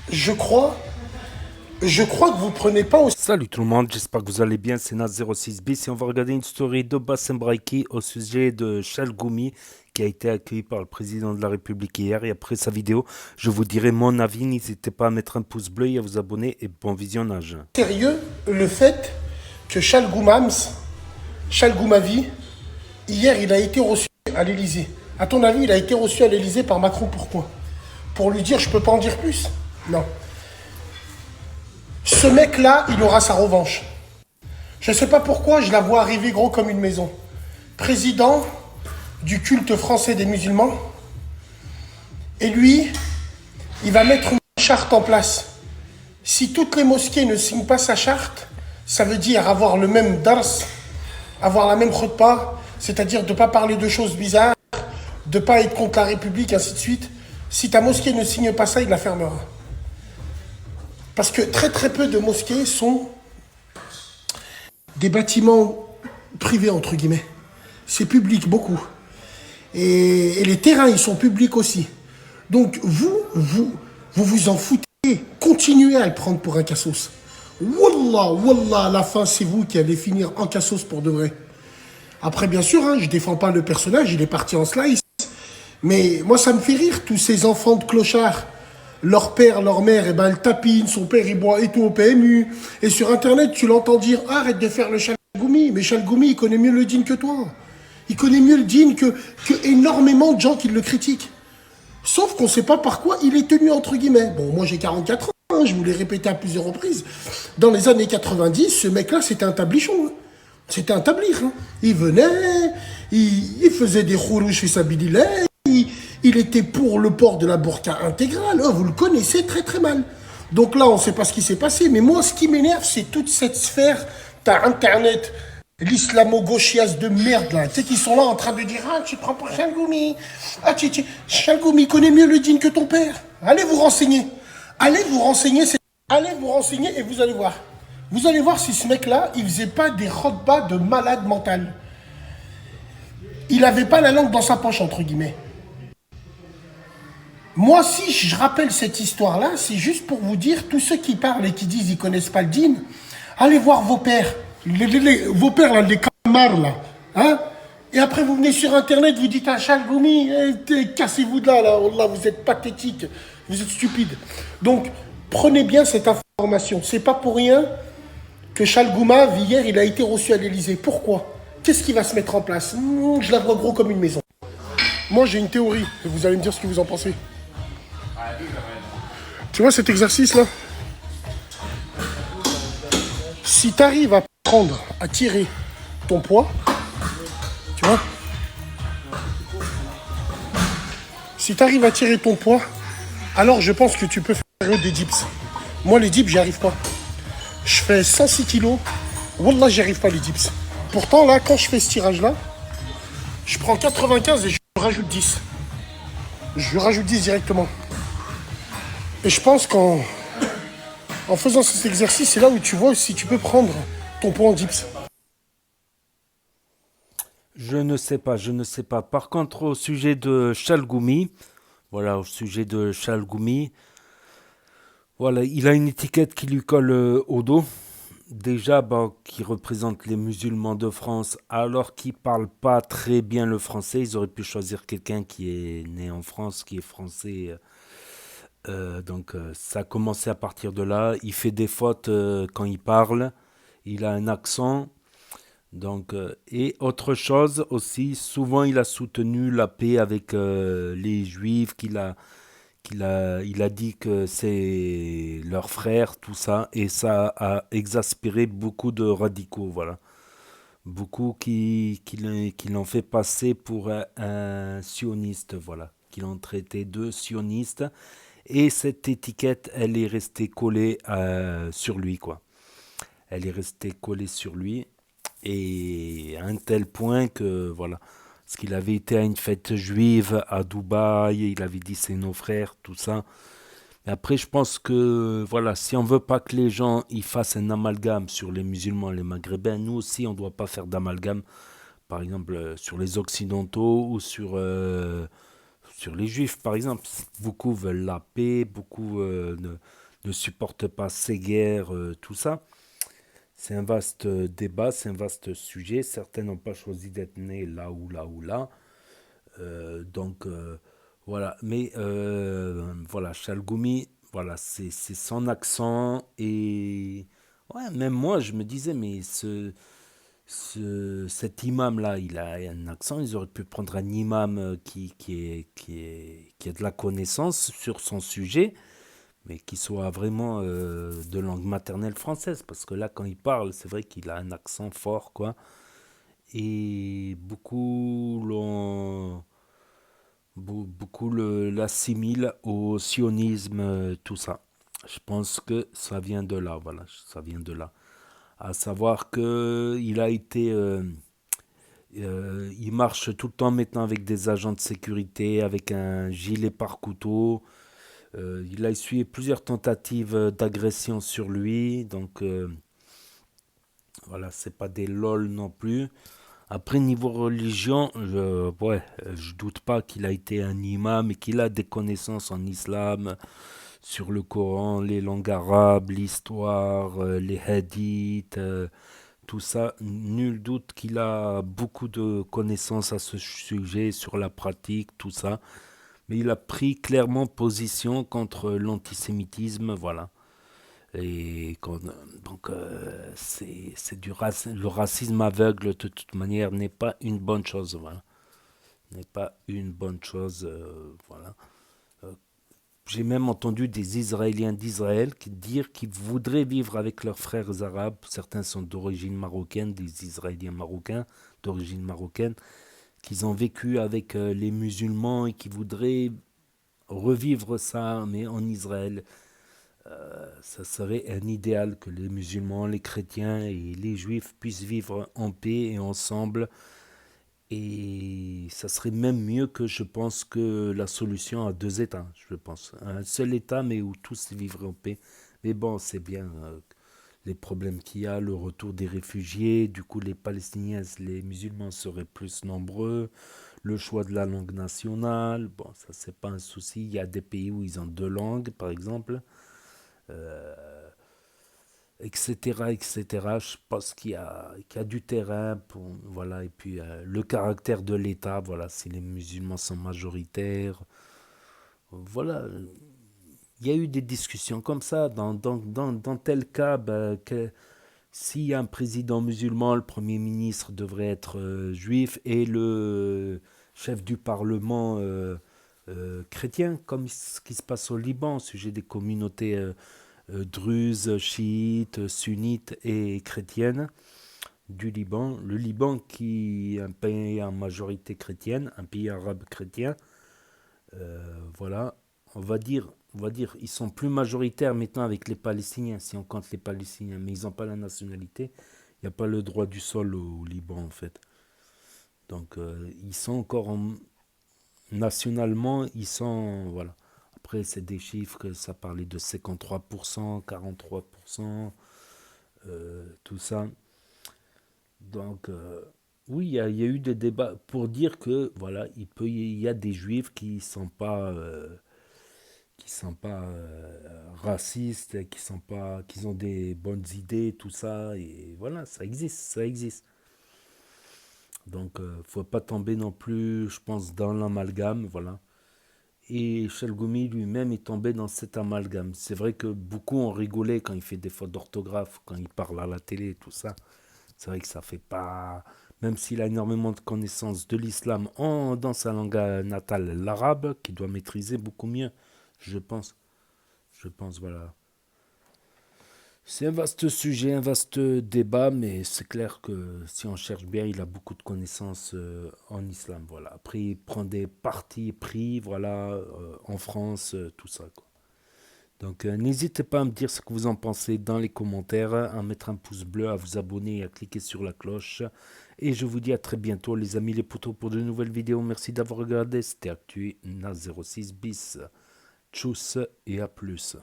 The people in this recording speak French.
Je crois, je crois que vous prenez pas au... Salut tout le monde, j'espère que vous allez bien, c'est Naz06bis et on va regarder une story de Bassem Braiki au sujet de Chalgoumi qui a été accueilli par le président de la République hier et après sa vidéo, je vous dirai mon avis, n'hésitez pas à mettre un pouce bleu et à vous abonner et bon visionnage. sérieux le fait que Chalgoumavi, hier, il a été reçu à l'Élysée. À ton avis, il a été reçu à l'Élysée par Macron, pourquoi? Pour lui dire, je peux pas en dire plus? Non. Ce mec-là, il aura sa revanche. Je sais pas pourquoi, je la vois arriver gros comme une maison. Président du culte français des musulmans. Et lui, il va mettre une charte en place. Si toutes les mosquées ne signent pas sa charte, ça veut dire avoir le même dars, avoir la même khutbah, c'est-à-dire de ne pas parler de choses bizarres, de ne pas être contre la République, ainsi de suite. Si ta mosquée ne signe pas ça, il la fermera. Parce que très très peu de mosquées sont des bâtiments privés, entre guillemets. C'est public, beaucoup. Et les terrains, ils sont publics aussi. Donc vous en foutez. Continuez à le prendre pour un cassos. Wallah, wallah, à la fin, c'est vous qui allez finir en cassos pour de vrai. Après, bien sûr, hein, je défends pas le personnage, il est parti en slice. Mais moi, ça me fait rire, tous ces enfants de clochards. Leur père, leur mère, eh ben, elle tapine, son père, il boit et tout au PMU. Et sur Internet, tu l'entends dire, arrête de faire le Chalgoumi. Mais Chalgoumi, il connaît mieux le dîn que toi. Il connaît mieux le dîn que énormément de gens qui le critiquent. Sauf qu'on ne sait pas par quoi il est tenu, entre guillemets. Bon, moi j'ai 44 ans, hein, je vous l'ai répété à plusieurs reprises. Dans les années 90, ce mec-là, c'était un tablichon. Hein. C'était un tablir. Hein. Il venait, il faisait des khourouj fi sabilillah, il était pour le port de la burqa intégrale. Oh, vous le connaissez très très mal. Donc là, on ne sait pas ce qui s'est passé. Mais moi, ce qui m'énerve, c'est toute cette sphère. T'as Internet, l'islamo-gauchias de merde, là. Tu sais, qui sont là en train de dire, ah, tu te prends pour Chalgoumi. Ah, Chalgoumi connaît mieux le dîn que ton père. Allez vous renseigner. Allez vous renseigner. Allez vous renseigner et vous allez voir. Vous allez voir si ce mec-là, il faisait pas des khotbas de malade mental. Il avait pas la langue dans sa poche, entre guillemets. Moi, si je rappelle cette histoire-là, c'est juste pour vous dire, tous ceux qui parlent et qui disent qu'ils connaissent pas le dîn, allez voir vos pères. Vos pères, là, les camars, là. Hein? Et après, vous venez sur Internet, vous dites à Chalgoumi, cassez-vous de là, là, oh là, vous êtes pathétique, vous êtes stupide. Donc, prenez bien cette information. C'est pas pour rien que Chalgouma, hier, il a été reçu à l'Élysée. Pourquoi? Qu'est-ce qui va se mettre en place? Je la vois gros comme une maison. Moi, j'ai une théorie, et vous allez me dire ce que vous en pensez. Tu vois cet exercice-là? Si tu arrives à prendre, à tirer ton poids, tu vois, si tu arrives à tirer ton poids, alors je pense que tu peux faire des dips. Moi, les dips, j'y arrive pas. Je fais 106 kilos. Wallah, j'y arrive pas, les dips. Pourtant, là, quand je fais ce tirage-là, je prends 95 et je rajoute 10. Je rajoute 10 directement. Et je pense qu'en faisant cet exercice, c'est là où tu vois si tu peux prendre ton poids en dips. Je ne sais pas, je ne sais pas. Par contre, au sujet de Chalgoumi, voilà, au sujet de Chalgoumi, voilà, il a une étiquette qui lui colle au dos. Déjà, bah, qui représente les musulmans de France, alors qu'ils ne parlent pas très bien le français. Ils auraient pu choisir quelqu'un qui est né en France, qui est français. Donc, ça a commencé à partir de là. Il fait des fautes quand il parle. Il a un accent. Donc, et autre chose aussi, souvent il a soutenu la paix avec les juifs, il a dit que c'est leur frère, tout ça, et ça a exaspéré beaucoup de radicaux, voilà. Beaucoup qui l'ont fait passer pour un sioniste, voilà, qui l'ont traité de sioniste, et cette étiquette, elle est restée collée sur lui, quoi. Elle est restée collée sur lui, et à un tel point que, voilà, parce qu'il avait été à une fête juive à Dubaï, il avait dit c'est nos frères, tout ça. Mais après, je pense que, voilà, si on veut pas que les gens ils fassent un amalgame sur les musulmans et les maghrébins, nous aussi, on doit pas faire d'amalgame, par exemple, sur les occidentaux ou sur les juifs, par exemple. Beaucoup veulent la paix, beaucoup ne supportent pas ces guerres, tout ça. C'est un vaste débat, c'est un vaste sujet. Certains n'ont pas choisi d'être nés là ou là ou là. Donc voilà. Mais voilà, Chalgoumi, voilà, c'est son accent. Et ouais, même moi, je me disais, mais cet imam-là, il a un accent. Ils auraient pu prendre un imam qui a de la connaissance sur son sujet, mais qui soit vraiment de langue maternelle française. Parce que là, quand il parle, c'est vrai qu'il a un accent fort, quoi. Et beaucoup l'assimilent au sionisme, tout ça. Je pense que ça vient de là, voilà, ça vient de là. À savoir que il marche tout le temps maintenant avec des agents de sécurité, avec un gilet par couteau. Il a essuyé plusieurs tentatives d'agression sur lui, donc voilà, c'est pas des lol non plus. Après, niveau religion, je doute pas qu'il a été un imam et qu'il a des connaissances en islam, sur le Coran, les langues arabes, l'histoire, les hadiths, tout ça. Nul doute qu'il a beaucoup de connaissances à ce sujet, sur la pratique, tout ça. Mais il a pris clairement position contre l'antisémitisme, voilà. Donc c'est le racisme aveugle, de toute manière, n'est pas une bonne chose, voilà. N'est pas une bonne chose, voilà. Euh, j'ai même entendu des Israéliens d'Israël dire qu'ils voudraient vivre avec leurs frères arabes. Certains sont d'origine marocaine, des Israéliens marocains d'origine marocaine, qu'ils ont vécu avec les musulmans et qui voudraient revivre ça, mais en Israël. Ça serait un idéal que les musulmans, les chrétiens et les juifs puissent vivre en paix et ensemble. Et ça serait même mieux que, je pense, que la solution à deux États, je pense. Un seul État, mais où tous vivraient en paix. Mais bon, c'est bien les problèmes qu'il y a, le retour des réfugiés. Du coup, les Palestiniens, les musulmans seraient plus nombreux. Le choix de la langue nationale, bon, ça, c'est pas un souci. Il y a des pays où ils ont deux langues, par exemple. Euh, etc., etc. Je pense qu'il y a du terrain pour, voilà, et puis le caractère de l'État, voilà, si les musulmans sont majoritaires, voilà, il y a eu des discussions comme ça, dans tel cas, ben, s'il y a un président musulman, le premier ministre devrait être juif et le chef du parlement chrétien, comme ce qui se passe au Liban, au sujet des communautés druzes, chiites, sunnites et chrétiennes du Liban. Le Liban qui est un pays en majorité chrétienne, un pays arabe chrétien. Voilà, on va dire, ils sont plus majoritaires maintenant avec les Palestiniens, si on compte les Palestiniens, mais ils n'ont pas la nationalité. Il n'y a pas le droit du sol au Liban en fait. Donc ils sont encore nationalement, ils sont, voilà. Après, c'est des chiffres que ça parlait de 53%, 43%, tout ça. Donc, oui, il y a eu des débats pour dire que, voilà, il y a des juifs qui sont pas racistes, qui ont des bonnes idées, tout ça, et voilà, ça existe, ça existe. Donc, faut pas tomber non plus, je pense, dans l'amalgame, voilà. Et Chalgoumi lui-même est tombé dans cet amalgame. C'est vrai que beaucoup ont rigolé quand il fait des fautes d'orthographe, quand il parle à la télé, tout ça. C'est vrai que ça fait pas... Même s'il a énormément de connaissances de l'islam dans sa langue natale, l'arabe, qu'il doit maîtriser beaucoup mieux, je pense. Je pense, voilà. C'est un vaste sujet, un vaste débat, mais c'est clair que si on cherche bien, il a beaucoup de connaissances en islam. Voilà. Après, il prend des partis pris, voilà, en France, tout ça, quoi. Donc, n'hésitez pas à me dire ce que vous en pensez dans les commentaires, à mettre un pouce bleu, à vous abonner et à cliquer sur la cloche. Et je vous dis à très bientôt, les amis, les potos, pour de nouvelles vidéos. Merci d'avoir regardé. C'était Actu Na 06 bis. Tchuss et à plus.